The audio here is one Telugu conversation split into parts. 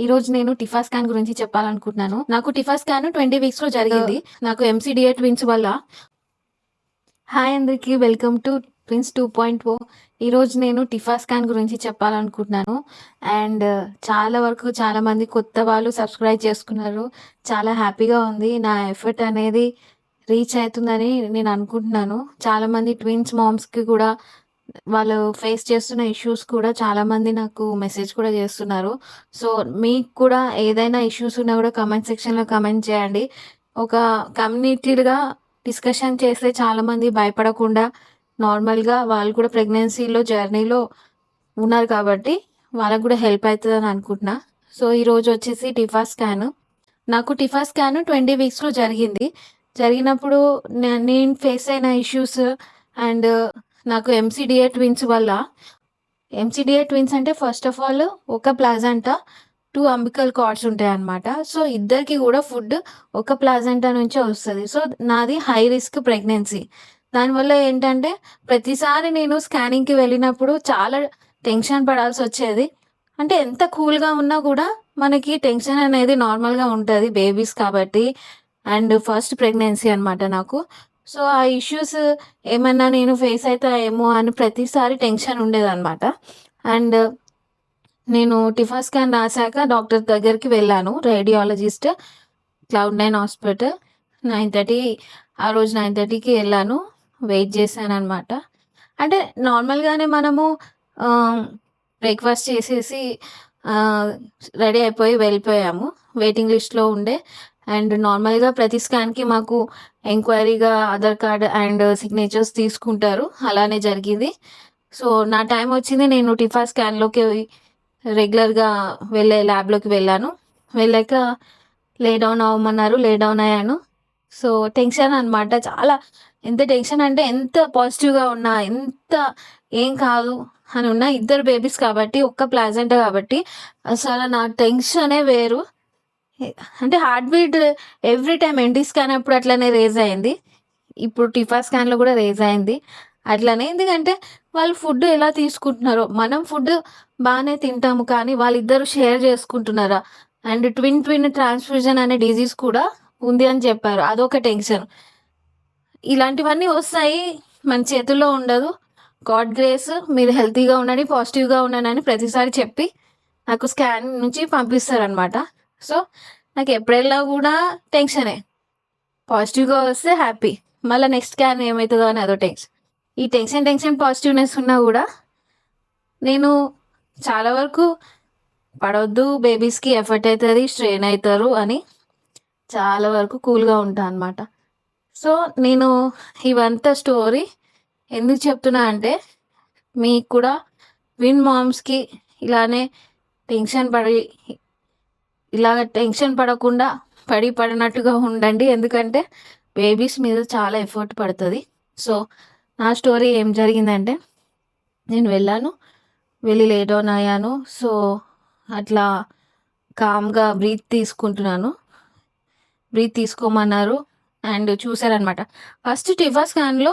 ఈరోజు నేను టిఫా స్కాన్ గురించి చెప్పాలనుకుంటున్నాను. నాకు టిఫా స్కాన్ 20 వీక్స్‌లో జరిగింది. నాకు ఎంసీడీఏ ట్విన్స్ వల్ల. హాయ్ అందరికీ, వెల్కమ్ టు ట్విన్స్ 2.0. ఈరోజు నేను టిఫా స్కాన్ గురించి చెప్పాలనుకుంటున్నాను. అండ్ చాలా వరకు చాలామంది కొత్త వాళ్ళు సబ్స్క్రైబ్ చేసుకున్నారు. చాలా హ్యాపీగా ఉంది. నా ఎఫర్ట్ అనేది రీచ్ అవుతుందని నేను అనుకుంటున్నాను. చాలామంది ట్విన్స్ మామ్స్‌కి కూడా వాళ్ళు ఫేస్ చేస్తున్న ఇష్యూస్ కూడా చాలామంది నాకు మెసేజ్ కూడా చేస్తున్నారు. సో, మీకు కూడా ఏదైనా ఇష్యూస్ ఉన్నా కూడా కామెంట్ సెక్షన్‌లో కామెంట్ చేయండి. ఒక కమ్యూనిటీ‌గా డిస్కషన్ చేస్తే చాలామంది భయపడకుండా నార్మల్‌గా వాళ్ళు కూడా ప్రెగ్నెన్సీలో జర్నీలో ఉన్నారు కాబట్టి వాళ్ళకి కూడా హెల్ప్ అయితదని అనుకుంటున్నా. సో, ఈరోజు వచ్చేసి టిఫా స్కాన్. నాకు టిఫా స్కాన్ 20 వీక్స్‌లో జరిగింది. జరిగినప్పుడు నేను ఫేస్ అయిన ఇష్యూస్ అండ్ నాకు ఎంసీడీఏ ట్విన్స్ వల్ల. ఎంసీడీఏ ట్విన్స్ అంటే ఫస్ట్ ఆఫ్ ఆల్ ఒక ప్లాజెంటా, 2 అంబికల్ కార్డ్స్ ఉంటాయన్నమాట. సో, ఇద్దరికి కూడా ఫుడ్ ఒక ప్లాజెంటా నుంచే వస్తది. సో, నాది హై రిస్క్ ప్రెగ్నెన్సీ. దానివల్ల ఏంటంటే ప్రతిసారి నేను స్కానింగ్‌కి వెళ్ళినప్పుడు చాలా టెన్షన్ పడాల్సొచ్చేది. అంటే ఎంత కూల్‌గా ఉన్నా కూడా మనకి టెన్షన్ అనేది నార్మల్‌గా ఉంటది, బేబీస్ కాబట్టి. అండ్ ఫస్ట్ ప్రెగ్నెన్సీ అనమాట నాకు. సో, ఆ ఇష్యూస్ ఏమన్నా నేను ఫేస్ అయితాయేమో అని ప్రతిసారి టెన్షన్ ఉండేదనమాట. అండ్ నేను టిఫా స్కాన్ రాసాక డాక్టర్ దగ్గరికి వెళ్ళాను. Radiologist, క్లౌడ్9 hospital. 9:30 ఆ రోజు 9:30కి ఎళ్ళాను. వెయిట్ చేశాననమాట. అంటే నార్మల్‌గానే మనము బ్రేక్‌ఫాస్ట్ చేసేసి ఆహ్, రెడీ అయిపోయి వెళ్ళిపోయాము. వెయిటింగ్ లిస్ట్‌లో ఉండే. అండ్ నార్మల్‌గా ప్రతి స్కాన్‌కి మాకు ఎంక్వైరీగా ఆధార్ కార్డ్ అండ్ సిగ్నేచర్స్ తీసుకుంటారు. అలానే జరిగింది. సో, నా టైం వచ్చింది. నేను టిఫా స్కాన్‌లోకి రెగ్యులర్‌గా వెళ్ళే ల్యాబ్‌లోకి వెళ్ళాను. వెళ్ళాక లే డౌన్ అవ్వమన్నారు. లే డౌన్ అయ్యాను. సో, టెన్షన్ అనమాట. చాలా ఎంత టెన్షన్ అంటే ఎంత పాజిటివ్‌గా ఉన్నా, ఎంత ఏం కాదు అని ఉన్నా, ఇద్దరు బేబీస్ కాబట్టి, ఒక్క ప్లాజెంటా కాబట్టి అసలు నా టెన్షనే వేరు. ఎ అంటే heart beat every time NT scan అప్పుడు అట్లనే రైజ్ అయింది. ఇప్పుడు టిఫా స్కాన్‌లో కూడా రైజ్ అయింది. అట్లనే ఎందుకంటే వాళ్ళు ఫుడ్ ఎలా తీసుకుంటున్నారో, మనం ఫుడ్ బానే తింటాము కానీ వాళ్ళిద్దరూ షేర్ చేసుకుంటున్నారా? అండ్ ట్విన్ ట్రాన్స్‌ఫ్యూజన్ అనే డిసీజ్ కూడా ఉంది అని చెప్పారు. అదొక టెన్షన్. ఇలాంటివన్నీ వస్తాయి. మన చేతుల్లో ఉండదు. గాడ్ గ్రేస్, మీరు హెల్తీగా ఉండండి, పాజిటివ్‌గా ఉండండని ప్రతిసారి చెప్పి నాకు స్కాన్ నుంచి పంపిస్తారనమాట. సో, నాకెప్పుడెళ్ళినా గూడా టెన్షనే. పాజిటివ్‌గా వస్తే హ్యాపీ. మళ్ళా నెక్స్ట్ స్కాన్ ఏమైతదో అని అదో టెన్షన్. ఈ టెన్షన్ పాజిటివ్‌నెస్ ఉన్నా గూడా నేను చాలా వరకు పడొద్దు, బేబీస్‌కి ఎఫర్ట్ అయితది, స్ట్రెయిన్ అయితారు అని చాలా వరకు కూల్‌గా ఉంటా అనమాట. సో, నేను ఇవంతా స్టోరీ ఎందుకు చెప్తున్నా అంటే, మీకు కూడా ట్విన్ మామ్స్‌కి ఇలానే టెన్షన్ పడి ఇలాగ టెన్షన్ పడకుండా పడినట్టుగా ఉండండి. ఎందుకంటే బేబీస్ మీద చాలా ఎఫర్ట్ పడతది. సో, నా స్టోరీ ఏం జరిగిందంటే, నేను వెళ్ళాను. వెళ్ళి లే డౌన్ అయ్యాను. సో, అట్లా కామ్‌గా బ్రీత్ తీసుకుంటున్నాను. బ్రీత్ తీసుకోమన్నారు అండ్ చూసారనమాట. ఫస్ట్ టిఫా స్కాన్‌లో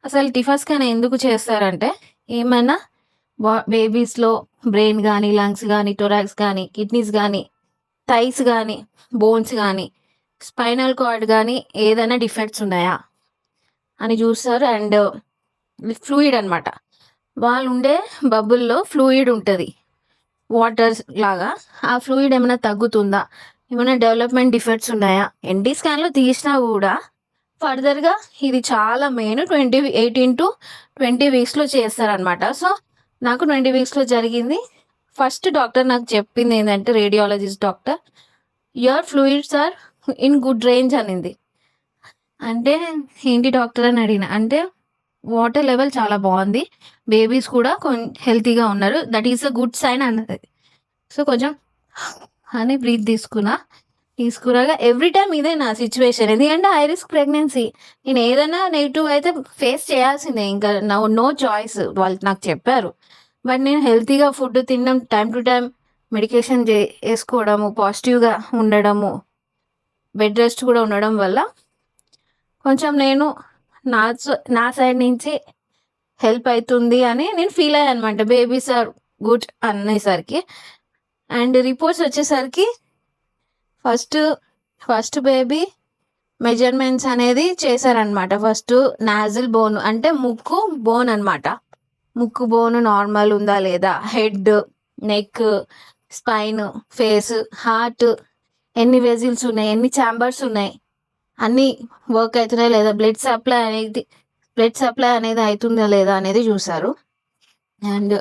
అసలు టిఫా స్కాన్ ఎందుకు చేస్తారంటే, ఏమైనా బేబీస్‌లో బ్రెయిన్ గానీ, లంగ్స్ గానీ, థొరాక్స్ గానీ, కిడ్నీస్ గానీ, థైస్ గానీ, బోన్స్ గానీ, స్పైనల్ కార్డ్ గానీ ఏదైనా డిఫెక్ట్స్ ఉన్నాయా అని చూస్తారు. అండ్ ఫ్లూయిడ్ అనమాట. వాళ్ళుండే బబుల్‌లో ఫ్లూయిడ్ ఉంటది, వాటర్స్ లాగా. ఆ ఫ్లూయిడ్ ఏమైనా తగ్గుతుందా? ఏమైనా డెవలప్‌మెంట్ డిఫెక్ట్స్ ఉన్నాయా? ఎన్‌టీ స్కాన్‌లో తీసినా గూడా ఫర్దర్‌గా ఇది చాలా మెయిన్ 18-20 వీక్స్‌లో చేస్తారనమాట. సో, నాకు 20 వీక్స్‌లో జరిగింది. ఫస్ట్ డాక్టర్ నాకు చెప్పిందేందంటే, radiologist doctor, "your fluids are in good range" అనింది. అంటే ఏంటి డాక్టర్ అని అడిగిన. అంటే వాటర్ లెవెల్ చాలా బావుంది. బేబీస్ కూడా హెల్తీగా ఉన్నారు. That is a good sign అన్నది. సో, కొంచెం అని బ్రీత్ తీసుకున్నా. తీసుకున్నాక ఎవ్రీ టైమ్ ఇదే నా సిట్యుయేషన్. ఎందుకంటే హై రిస్క్ ప్రెగ్నెన్సీ. నేను ఏదైనా నెగెటివ్ అయితే ఫేస్ చేయాల్సిందే. ఇంకా నో చాయిస్. వాళ్ళు నాకు చెప్పారు. బట్ నేను హెల్తీగా ఫుడ్ తినడం, టైమ్ టు టైమ్ మెడికేషన్ ఏసుకోవడము, పాజిటివ్‌గా ఉండడము, బెడ్ రెస్ట్ కూడా ఉండడం వల్ల కొంచెం నేను నా సైడ్ నుంచి హెల్ప్ అయితుంది అని నేను ఫీల్ అయ్యాననమాట. బేబీస్ ఆర్ గుడ్ అనేసరికి. అండ్ రిపోర్ట్స్ వచ్చేసరికి ఫస్ట్ బేబీ మెజర్మెంట్స్ అనేది చేశారనమాట. ఫస్ట్ నాజిల్ బోన్ అంటే ముక్కు బోన్ అనమాట. ముక్కు బోన్ నార్మల్ ఉందా లేదా, head, neck, spine, face, heart, ఎన్ని వెజిల్స్ ఉన్నాయి, ఎన్ని ఛాంబర్స్ ఉన్నాయి, అన్నీ వర్క్ అవుతున్నాయి లేదా, బ్లడ్ సప్లై అనేది అవుతుందా లేదా అనేది చూసారు. అండ్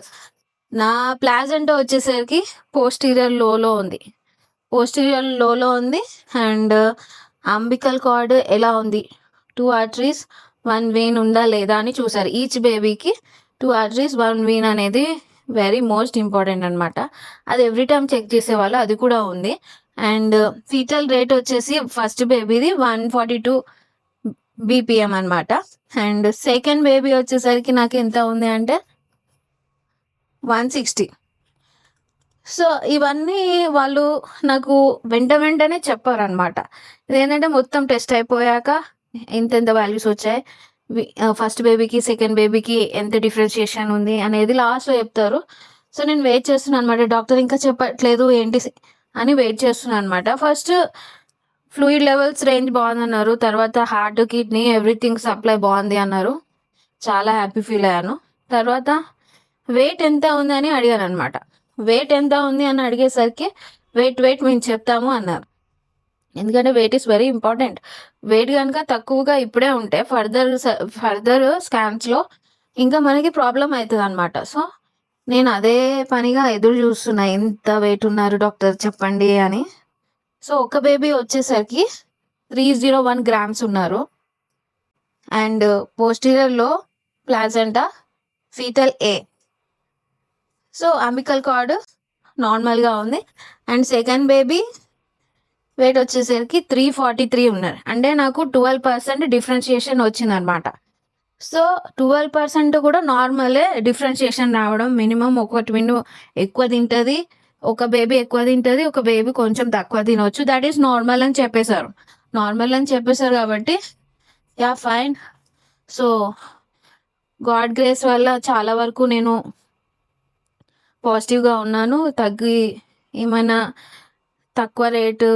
నా ప్లాజెంటా వచ్చేసరికి పోస్టీరియర్ లోలో ఉంది. అండ్ అంబికల్ కార్డ్ ఎలా ఉంది, 2 arteries 1 vein ఉందా లేదా అని చూసారు. ఈచ్ బేబీకి 2 arteries 1 vein అనేది వెరీ మోస్ట్ ఇంపార్టెంట్ అనమాట. అది ఎవ్రీ టైం చెక్ చేసేవాళ్ళు, అది కూడా ఉంది. అండ్ ఫీటల్ రేట్ వచ్చేసి ఫస్ట్ బేబీది 142 BPM అనమాట. అండ్ సెకండ్ బేబీ వచ్చేసరికి నాకు ఎంత ఉంది అంటే 160. సో ఇవన్నీ వాళ్ళు నాకు వెంటనే చెప్పారనమాట. ఇదేంటంటే మొత్తం టెస్ట్ అయిపోయాక ఎంతెంత వాల్యూస్ వచ్చాయి, ఫస్ట్ బేబీకి సెకండ్ బేబీకి ఎంత డిఫరెన్షియేషన్ ఉంది అనేది లాస్ట్లో చెప్తారు. సో నేను వెయిట్ చేస్తున్నాను అనమాట. డాక్టర్ ఇంకా చెప్పట్లేదు ఏంటి అని వెయిట్ చేస్తున్నాను అనమాట. ఫస్ట్ ఫ్లూయిడ్ లెవెల్స్ రేంజ్ బాగుందన్నారు, తర్వాత హార్ట్, కిడ్నీ, ఎవ్రీథింగ్ సప్లై బాగుంది అన్నారు. చాలా హ్యాపీ ఫీల్ అయ్యాను. తర్వాత వెయిట్ ఎంత ఉంది అని అడిగాను అనమాట. వెయిట్ ఎంత ఉంది అని అడిగేసరికి వెయిట్ మేము చెప్తాము అన్నారు. ఎందుకంటే weight is very important. Weight కనుక తక్కువగా ఇప్పుడే ఉంటే ఫర్దర్ స్కాన్స్లో ఇంకా మనకి ప్రాబ్లం అవుతుంది అనమాట. సో నేను అదే పనిగా ఎదురు చూస్తున్నా, ఎంత వెయిట్ ఉన్నారు డాక్టర్ చెప్పండి అని. సో ఒక బేబీ వచ్చేసరికి 301 grams ఉన్నారు. అండ్ పోస్టీరియర్లో ప్లాజెంటా ఫీటల్ ఏ. సో అంబికల్ కార్డ్ నార్మల్గా ఉంది. అండ్ సెకండ్ బేబీ వెయిట్ వచ్చేసరికి 343 ఉన్నారు. అంటే నాకు 12% డిఫరెన్షియేషన్ వచ్చిందనమాట. సో 12% కూడా నార్మలే డిఫరెన్షియేషన్ రావడం. మినిమం ఒక ట్విన్ ఎక్కువ తింటుంది, ఒక బేబీ ఎక్కువ తింటుంది, ఒక బేబీ కొంచెం తక్కువ తినవచ్చు. దట్ ఈస్ నార్మల్ అని చెప్పేశారు. కాబట్టి yeah fine. So God grace వల్ల చాలా వరకు నేను పాజిటివ్గా ఉన్నాను. ఏమైనా తక్కువ రేటు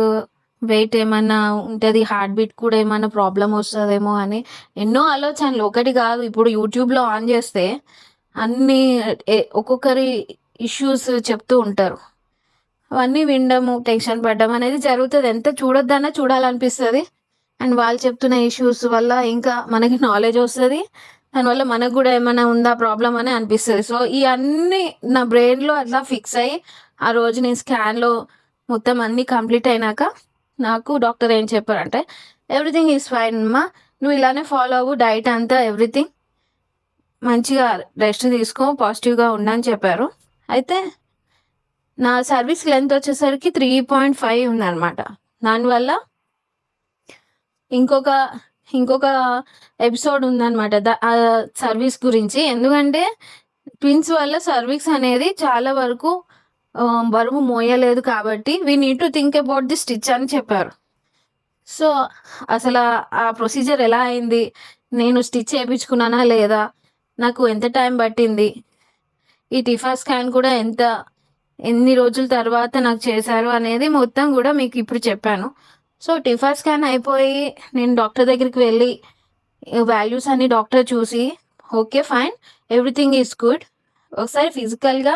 వెయిట్ ఏమైనా ఉంటుంది, హార్ట్ బీట్ కూడా ఏమైనా ప్రాబ్లం వస్తుందేమో అని ఎన్నో ఆలోచనలు, ఒకటి కాదు. ఇప్పుడు యూట్యూబ్లో ఆన్ చేస్తే అన్నీ ఒక్కొక్కరి ఇష్యూస్ చెప్తూ ఉంటారు. అవన్నీ వినడము, టెన్షన్ పడడం అనేది జరుగుతుంది. ఎంత చూడొద్దన్నా చూడాలనిపిస్తుంది. అండ్ వాళ్ళు చెప్తున్న ఇష్యూస్ వల్ల ఇంకా మనకి నాలెడ్జ్ వస్తుంది. దానివల్ల మనకు కూడా ఏమైనా ఉందా ప్రాబ్లం అని అనిపిస్తుంది. సో ఈ అన్నీ నా బ్రెయిన్లో అట్లా ఫిక్స్ అయ్యి ఆ రోజు నేను స్కాన్లో మొత్తం అన్నీ కంప్లీట్ అయినాక నాకు డాక్టర్ ఏం చెప్పారంటే, ఎవ్రీథింగ్ ఈజ్ ఫైన్ అమ్మా, నువ్వు ఇలానే ఫాలో అవ్వు, డైట్ అంతా ఎవ్రీథింగ్ మంచిగా రెస్ట్ తీసుకో, పాజిటివ్గా ఉండని చెప్పారు. అయితే నా సర్వీస్ లెంత్ వచ్చేసరికి 3.5 ఉందన్నమాట. దానివల్ల ఇంకొక ఎపిసోడ్ ఉందన్నమాట సర్వీస్ గురించి. ఎందుకంటే ట్విన్స్ వల్ల సర్వీస్ అనేది చాలా వరకు బరువు మోయలేదు కాబట్టి we need to think about the stitch అని చెప్పారు. సో అసలు ఆ ప్రొసీజర్ ఎలా అయింది, నేను స్టిచ్ చేయించుకున్నానా లేదా, నాకు ఎంత టైం పట్టింది, ఈ టిఫా స్కాన్ కూడా ఎన్ని రోజుల తర్వాత నాకు చేశారు అనేది మొత్తం కూడా మీకు ఇప్పుడు చెప్పాను. సో టిఫా స్కాన్ అయిపోయి నేను డాక్టర్ దగ్గరికి వెళ్ళి వాల్యూస్ అన్ని డాక్టర్ చూసి okay fine, everything is good, ఒకసారి ఫిజికల్గా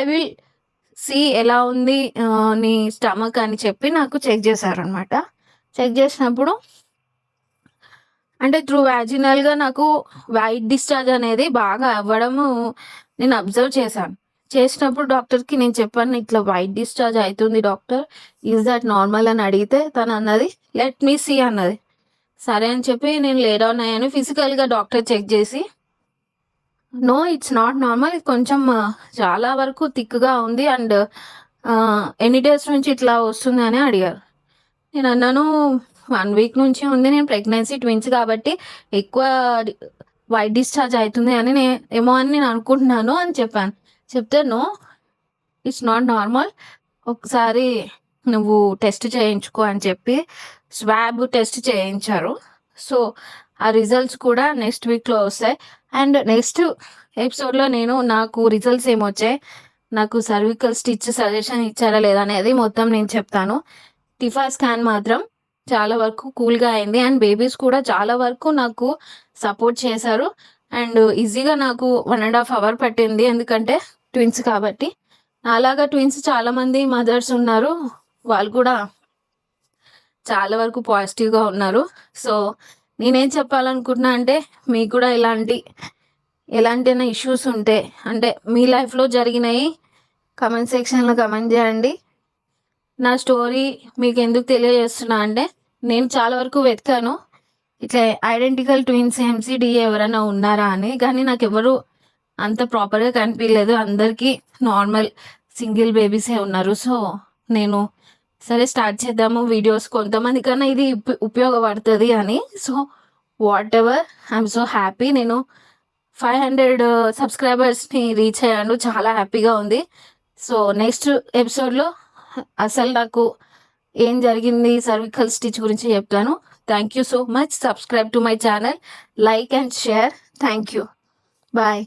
ఐ విల్ సి ఎలా ఉంది నీ స్టమక్ అని చెప్పి నాకు చెక్ చేశారనమాట. చెక్ చేసినప్పుడు అంటే త్రూ వ్యాజినల్గా నాకు వైట్ డిశ్చార్జ్ అనేది బాగా అవ్వడము నేను అబ్జర్వ్ చేసినప్పుడు డాక్టర్కి నేను చెప్పాను, ఇట్లా వైట్ డిశ్చార్జ్ అవుతుంది డాక్టర్, ఈజ్ దట్ నార్మల్ అని అడిగితే తను అన్నది లెట్ మీ సీ అన్నది. సరే అని చెప్పి నేను లే డౌన్ అయ్యాను. ఫిజికల్గా డాక్టర్ చెక్ చేసి నో ఇట్స్ నాట్ నార్మల్, ఇది కొంచెం చాలా వరకు థిక్గా ఉంది అండ్ ఎన్ని డేస్ నుంచి ఇట్లా వస్తుంది అని అడిగారు. నేను అన్నాను 1 week నుంచి ఉంది, నేను ప్రెగ్నెన్సీ ట్విన్స్ కాబట్టి ఎక్కువ వైట్ డిశ్చార్జ్ అవుతుంది అని ఏమో అని నేను అనుకుంటున్నాను అని చెప్పాను. చెప్తే నో ఇట్స్ నాట్ నార్మల్, ఒకసారి నువ్వు టెస్ట్ చేయించుకో అని చెప్పి స్వాబ్ టెస్ట్ చేయించారు. సో ఆ రిజల్ట్స్ కూడా నెక్స్ట్ వీక్లో వస్తాయి. అండ్ నెక్స్ట్ ఎపిసోడ్లో నాకు రిజల్ట్స్ ఏమొచ్చాయి, నాకు సర్వికల్ స్టిచ్ సజెషన్ ఇచ్చారా లేదా అనేది మొత్తం నేను చెప్తాను. టిఫా స్కాన్ మాత్రం చాలా వరకు కూల్గా అయింది అండ్ బేబీస్ కూడా చాలా వరకు నాకు సపోర్ట్ చేశారు అండ్ ఈజీగా నాకు 1.5 అవర్ పట్టింది, ఎందుకంటే ట్విన్స్ కాబట్టి. అలాగా ట్విన్స్ చాలామంది మదర్స్ ఉన్నారు, వాళ్ళు కూడా చాలా వరకు పాజిటివ్గా ఉన్నారు. సో నేనేం చెప్పాలనుకుంటున్నా అంటే, మీకు కూడా ఎలాంటి ఇష్యూస్ ఉంటే అంటే మీ లైఫ్లో జరిగినాయి కమెంట్ సెక్షన్లో కమెంట్ చేయండి. నా స్టోరీ మీకు ఎందుకు తెలియజేస్తున్నా అంటే, నేను చాలా వరకు వెతికాను ఇట్లా ఐడెంటికల్ ట్విన్స్ ఎంసీడీఏ ఎవరైనా ఉన్నారా అని, కానీ నాకు ఎవరు అంత ప్రాపర్గా కనిపించలేదు. అందరికీ నార్మల్ సింగిల్ బేబీసే ఉన్నారు. సో నేను సరే స్టార్ట్ చేద్దాము వీడియోస్, కొంతమంది కన్నా ఇది ఉపయోగపడుతుంది అని. So what ever, I'm so happy. నేను 500 సబ్స్క్రైబర్స్ని రీచ్ అయ్యాను, చాలా హ్యాపీగా ఉంది. సో నెక్స్ట్ ఎపిసోడ్లో అసలు నాకు ఏం జరిగింది సర్వికల్ స్టిచ్ గురించి చెప్తాను. Thank you so much. Subscribe to my channel, like and share. Thank you. Bye.